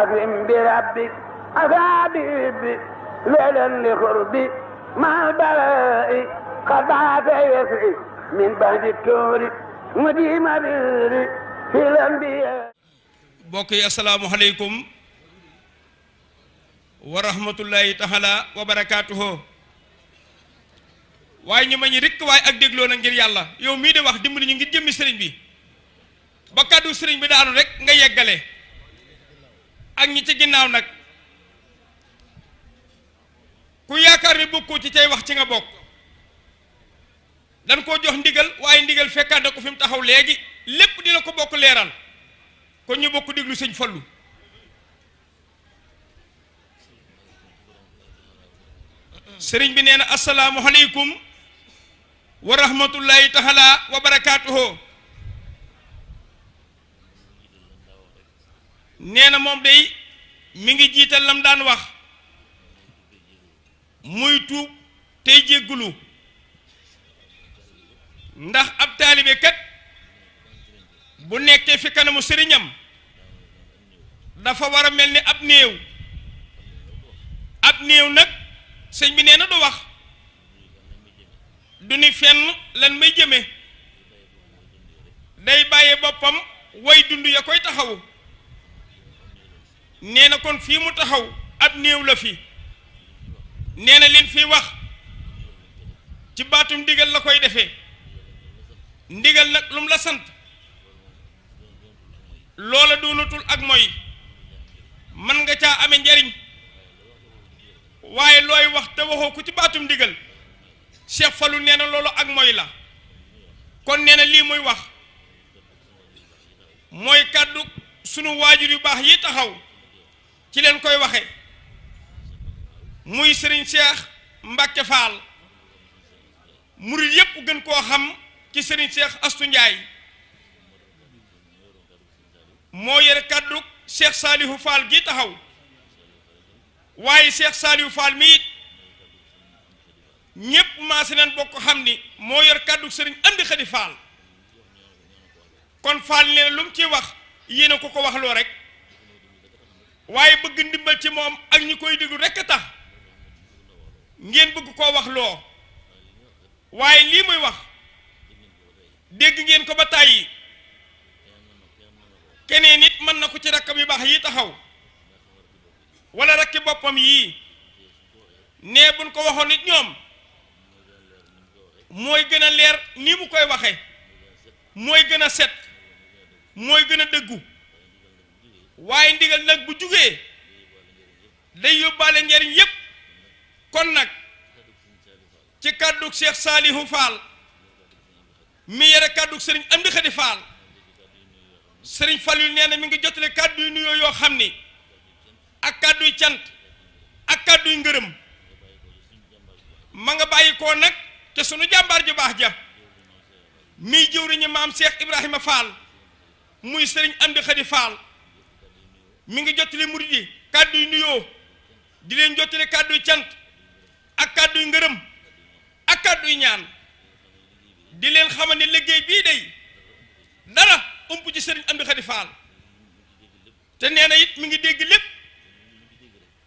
أكرم بربك أصابي ليلا لقربي مع البلاء قد عاد يسري من بعد الكور مديم بيري في الأنبياء. بوكي السلام عليكم ورحمة الله تعالى وبركاته. waaye ñu ma ñi rek waaye ak dégloo na ngir yàlla yow mii de wax dimbali ñu ngir jëmmi sëriñ bi ba kàddu sëriñ bi daanu rek nga yeggale ak ñi ci ginnaaw nag ku yaakaar ni bokkoo ci cay wax ci nga bokk dan koo jox ndigal waaye ndigal fekkaat na ko fi mu taxaw léegi lépp dina ko bokk leeral kon ñu bokk déglu sëñ Fallou. sëriñ bi nee na asalaamualeykum wa rahmatullahi taala wa barakaatuhu. nee na moom day mi ngi jiital lam daan wax muy tuub tey jéggulu ndax ab taalibe kat bu nekkee fi kanamu sëriñam dafa war a mel ni ab néew nag sëñ bi nee na du wax du ni fenn lan may jëme day bàyyee boppam way dund ya koy taxawu nee na kon fii mu taxaw ab néew la fi nee na leen fii wax ci baatum ndigal la koy defee ndigal nag lum la sant loola doonatul ak mooy man nga caa amee njariñ waaye looy wax te waxoo ko ci baatum ndigal Cheikh Fallou nee na loolu ak mooy la kon nee na lii muy wax mooy kàddu sunu waajur yu baax yi taxaw ci leen koy waxe muy Serigne Cheikh Mbacke Fall murid yépp gën koo xam ci Serigne Cheikh Astou Ndiaye moo yore kàddu Cheikh Salihu Fall gi taxaw waaye Cheikh Saliou Fall mi it ñépp maase nañ bokk xam ni moo yor kàddu sëriñ Amdi Xadi Fall kon Fall nee na lu mu ci wax yéena ko wax loo rek waaye bëgg ndimbal ci moom ak ñi koy déglu rek a tax ngeen bëgg koo wax loo waaye lii muy wax dégg ngeen ko ba tàyyi keneen nit mën na ko ci rakkam yu baax yi taxaw wala rakki boppam yii nee buñ ko waxoon nit ñoom mooy gën a leer ni mu koy waxe mooy gën a set mooy gën a dëggu waaye ndigal nag bu jugee day yóbbaale njariñ yépp kon nag ci kàddug Cheikh Salihu Fall mi yore kàddug sëriñ Amdi Xadi Fall sëriñ Fallou nee na mi ngi jotale kàddu yu nuyoo yoo xam ni ak kàdduy cant ak kàdduy ngërëm ma nga bàyyi koo nag te sunu jàmbaar ju baax ja miy jëwriñu maam Cheikh Ibrahima Fall muy sëriñ Amdi Xadi Fall mi ngi jottali murid yi kàdduy nuyoo di leen jottali kàdduy cant ak kàdduy ngërëm ak kàdduy ñaan di leen xamal ne liggéey bii day dara ump ci sëriñ Amdi Xadi Fall te nee na it mi ngi dégg lépp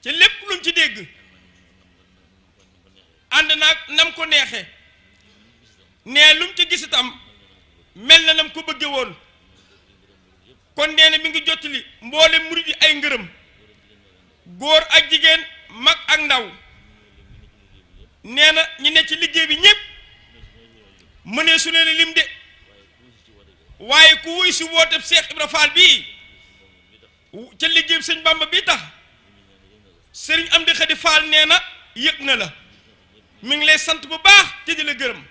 ci lépp lu mu ci dégg ànd naag nam ko neexe nee lu mu ci gis itam mel na nam ko bëgge woon kon nee na mi ngi jottali mboole murid yi ay ngërëm góor ak jigéen mag ak ndaw nee na ñi ne ci liggéey bi ñépp mënee su leen lim de waaye ku wuy si woote Cheikh Ibra Fall bii ca liggéey sëñ Bamba bi tax sëriñ Amdi Xadi Fall nee na yëg na la mi ngi lay sant bu baax te di la gërëm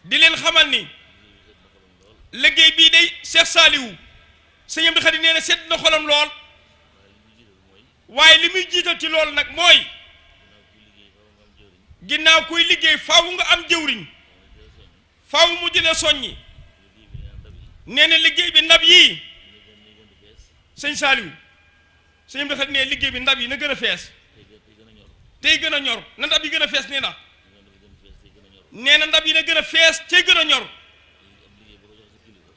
di leen xamal ni liggéey bii day Cheikh Saliou sëñ Amdi Xadi nee na sedd na xolam lool waaye li muy jiital ci loolu nag mooy ginnaaw kuy liggéey faaw nga am jëwriñ faaw mu di la soññi nee na liggéey bi ndab yii sëñ Saliou sëñ Amdi Xadi nee liggéey bi ndab yi na gën a fees tey gën a ñor na ndab yi gën a fees nee na ndab yi na gën a fees tey gën a ñor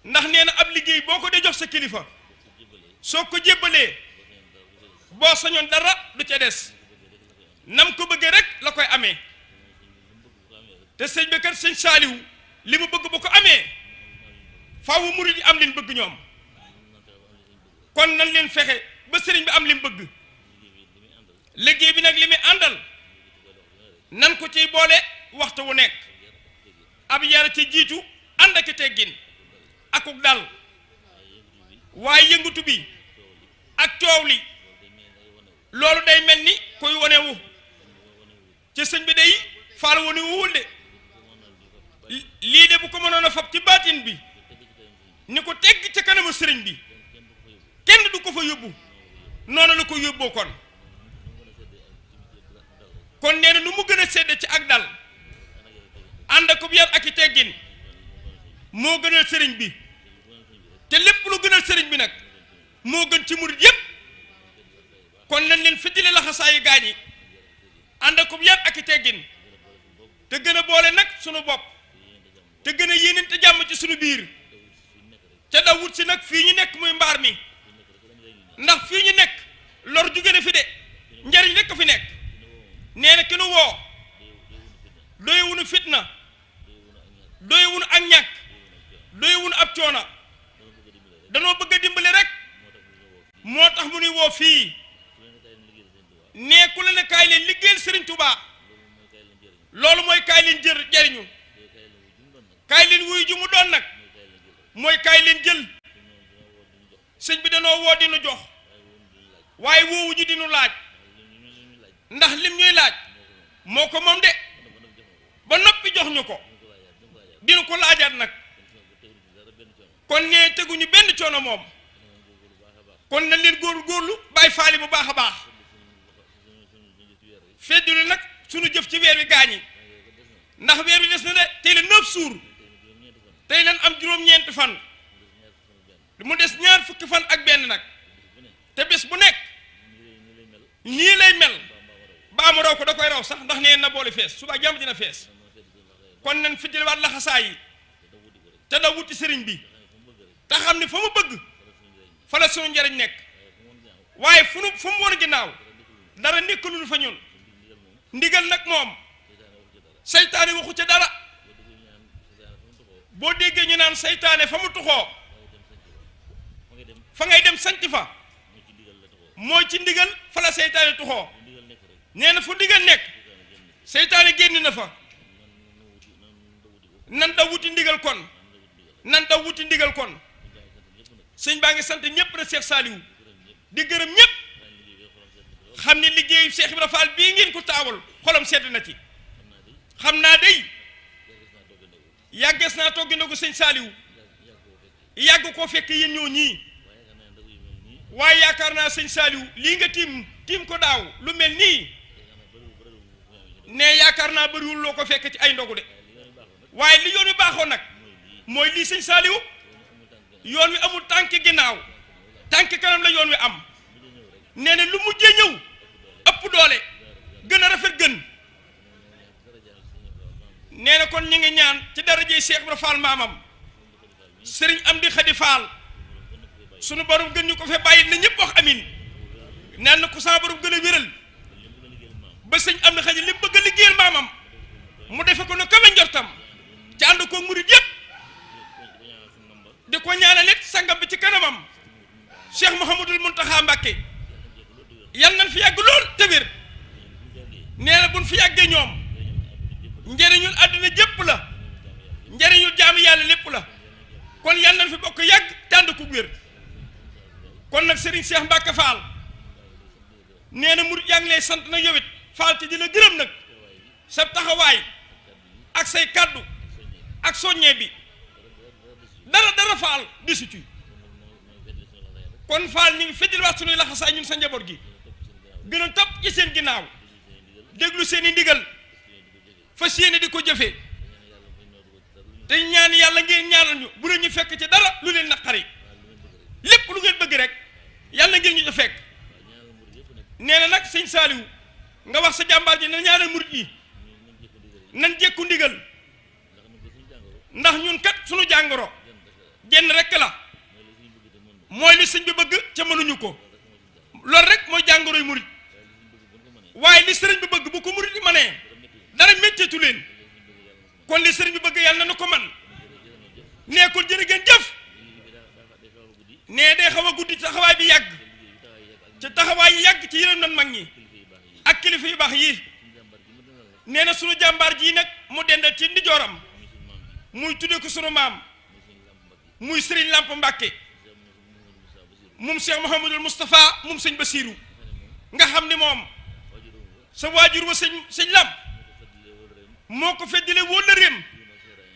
ndax nee na ab liggéey boo ko dee jox sa kilifa soo ko jébbalee boo sañoon dara du ca des nam ko bëggee rek la koy amee te sëñ bi kat sëñ Saaliw li mu bëgg bu ko amee faaw murid yi am leen bëgg ñoom kon nañ leen fexe ba sëriñ bi am li mu bëgg liggéey bi nag li muy àndal nan ko ciy boole waxtu wu nekk ab yar ci jiitu ànd ak teggin akuk dal waaye yëngutu bi ak coow li loolu day mel ni koy wonewu ci sëñ bi day faal wone wuwul de lii de bu ko mënoon a fab ci baatin bi ni ko tegg ca kanamu sëriñ bi kenn du ko fa yóbbu noonu la ko yóbboo kon nee na nu mu gën a sedd ci ak dal ànd ak yar ak i teggin moo gënal sëriñ bi te lépp lu gënal sëriñ bi nag moo gën ci murit yépp kon nañ leen fittile laxasaayu gaañi ànd ak yar ak i teggin te gën a boole nag sunu bopp te gën a yéenante jàmm ci sunu biir ca daw wut si nag fii ñu nekk muy mbaar mi ndax fii ñu nekk lor ju gën a fi de njariñ rekk fi nekk nee na ki nu woo doyewunu fitna doyewunu ak ñàkk doyewunu ab coona danoo bëgg a dimbale rek moo tax mu nuy woo fii nee ku la ne kaay leen liggéeyal Serigne Touba loolu mooy kaay leen jariñu kaay leen wuyu ju mu doon nag mooy kaay leen jël sëñ bi danoo woo dinu jox waaye woowu ñu dinu laaj ndax lim ñuy laaj moo ko moom de ba noppi jox ñu ko dinu ko laajaat nag kon nee teguñu benn coono moom kon na leen góorlu bàyyi faali bu baax a baax fedduli nag sunu jëf ci weer wi gaañi ndax weer wi des na de tey la 9 jours tey leen am juróom-ñeenti fan mu des ñaar fukki fan ak benn nag te bés bu nekk nii lay mel baa mu raw ko da koy raw sax ndax nee na boole fees suba jàmm dina fees kon nañ fiddiliwaat laxasaay yi te da wuti sëriñ bi te xam ne fa mu bëgg fa la sunu njariñ nekk waaye fu mu woon ginnaaw dara nekkalul fa ñun ndigal nag moom seytaane waxu ca dara boo déggee ñu naan seytaane fa mu tuxoo fa ngay dem sanc fa mooy ci ndigal fa la seytaane tuxoo nee na fu ndigal nekk seytaane génn na fa nan da wuti ndigal kon sëñ baa ngi sant ñépp na Cheikh Saliou di gërëm ñépp xam ne liggéeyu Cheikh Ibra Fall bii ngeen ko taawal xolam sedd na ci xam naa day yàggees naa toggi ndogu sëñ Saliou yàgg koo fekk yéen ñoo ñii waaye yaakaar naa sëñ Saliou lii nga tiim ko daaw lu mel nii ne yaakaar naa bëriwul loo ko fekk ci ay ndogu de waaye li yoon wi baaxoo nag mooy lii sëñ Saliou yoon wi amul tànk ginnaaw tànk kanam la yoon wi am nee na lu mujjee ñëw ëpp doole gën a rafet gën nee na kon ñu ngi ñaan ci darajey Cheikh Ibra Fall maamam Serigne Amdi Khady Fall sunu borom gën ñu ko fee bàyyi na ñëpp wax amin naan na ko sa borom gën a wéral ba sëñ Amdi Khady li bëgg a liggéeyal maamam mu defe ko na kame njortam ci ànd ko murid yëpp di ko ñaanalit sangam bi ci kanamam Cheikh Mouhamadul Mountakha Mbacké yal nañ fi yàgg lool te wér nee na buñ fi yàggee ñoom njëriñul àdduna jépp la njëriñul jaamu yàlla lépp la kon yal nañ fi bokk yàgg te ànd ko wér kon nag Serigne Cheikh Mbacké Fall nee na murid yaa ngi lay sant nag yow it Fall te di la gërëm nag sa taxawaay ak say kàddu ak soññee bi dara Fall desu ci kon Fall ñu ngi feddil wax sunuy laxasaay ñun sa njaboot gi gën a topp ci seen ginnaaw déglu seen i ndigal fas yéene di ko jëfee te ñaan yàlla ngeen ñaanal ñu bu ñu fekk ci dara lu leen naqari lépp lu ngeen bëgg rek yàlla ngeen ñu ca fekk nee na nag sëñ Saliou nga wax sa jàmbaar ji na ñaanal murit yi nan jekku ndigal ndax ñun kat sunu jàngoro jenn rek la mooy li sëñ bi bëgg ca mënuñu ko loolu rek mooy jàngoroy murit waaye li sëriñ bi bëgg bu ko murit yi manee dara métteetu leen kon li sëriñ bi bëgg yàlla na ko man nee ko jërë ngeen jëf nee day xaw a guddi taxawaay bi yàgg ca taxawaay yi yàgg ci yërëm nan mag ñi ak kilifa yu baax yi nee na sunu jàmbaar ji nag mu dendal ci ndijooram muy tudde ko sunu maam muy Serigne Lamp Mbàkke moom Cheikh Mouhamadul Moustapha moom sëñ Basiiru nga xam ni moom sa waajur wa sëñ Lamp moo ko feddile wóllëreem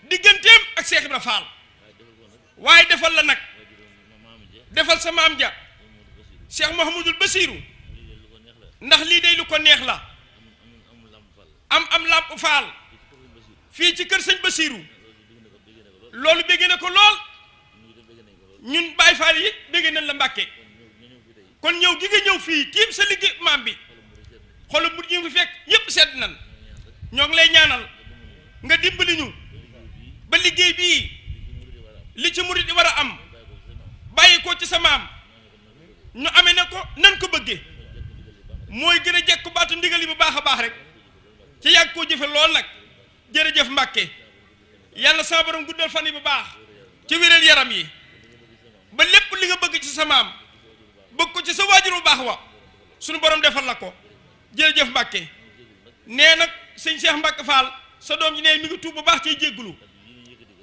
digganteem ak Cheikh Ibra Fall waaye defal la nag defal sa maam ja Cheikh Mouhamadul Basiiru ndax lii day lu ko neex la am Lamp Fall fii ci kër sëñ Basiiru loolu bégg na ko lool ñun Baye Fall yi bégg nañ la Mbàkke kon ñëw gi nga ñëw fii tiim sa liggéey maam bi xolu bu ñu fi fekk yépp sedd nan ñoo ngi lay ñaanal nga dimbali ñu ba liggéey bii li ci murid di war a am bàyyi ko ci sa maam ñu amee na ko nan ko bëggee mooy gën a jekk baatu ndigal yi bu baax a baax rek ci yàgg koo jëfe lool nag jërëjëf Mbàkke yàlla sama borom guddal fan yi bu baax ci wéral yaram yi ba lépp li nga bëgg ci sa maam bëgg ko ci sa waajur bu baax wa sunu borom defal la ko jërëjëf Mbàkke nee nag sëñ Cheikh Mbàkke Fall sa doom ji nee mi ngi tuub bu baax ciy jéggulu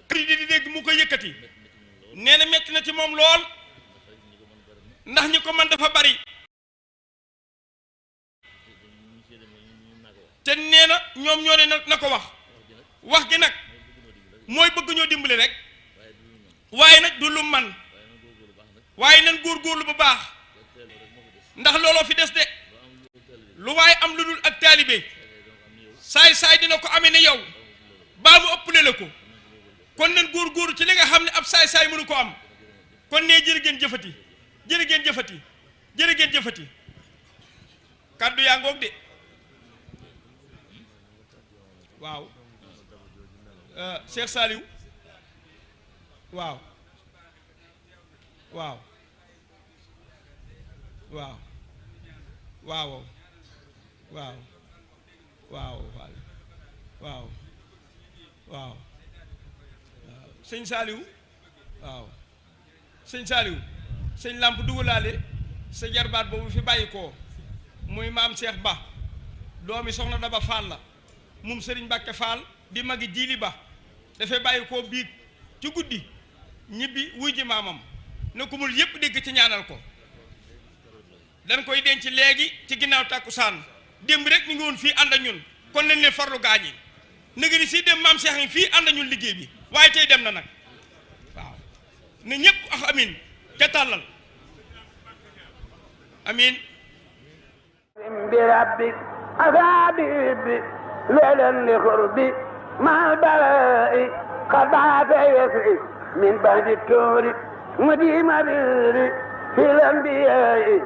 di dégg mu ko yëkkati nee na metti na ci moom lool ndax ñi ko man dafa bari te nee na ñoom ñoo ne na ko wax gi nag mooy bëgg ñoo dimbali rek waaye nag du lu man waaye nan góorgóorlu bu baax ndax looloo fi des de lu waaye am lu dul ak taalibe saay dina ko amee ne yow baa mu ëppale la ko kon nan góorgóorlu ci li nga xam ne ab saay mënu ko am kon nee jërë ngeen jëfati jërë ngeen jëfati jërë ngeen jëfati kàddu yaa ngoog de waaw Cheikh Saliou waaw waaw waaw waaw waaw waaw waaw waaw sëñ Saliou waaw sëñ Saliou sëñ Lamp dugalaale sa jarbaat boobu fi bàyyi ko muy maam Cheikh Ba doomi soxna Daba Fall la moom Serigne Mbacke Fall di magi jiili ba dafay bàyyi koo biig ci guddi ñibbi wuy ji maamam na ko mul yépp dégg ci ñaanal ko dañ koy denc léegi ci ginnaaw tàkkusaan démb rek mi ngi woon fii ànd ak ñun kon nañ leen farlu gaañi nëgë ni si dem maam Cheikh yi fii ànd ak ñun liggéey bi waaye tey dem na nag waaw ne ñépp ak amin ca tàllal amin bi rabbi azabi ليلا لقربي مع البلاء قد بعث يسعي من بعد التور مديم بريري في الأنبياء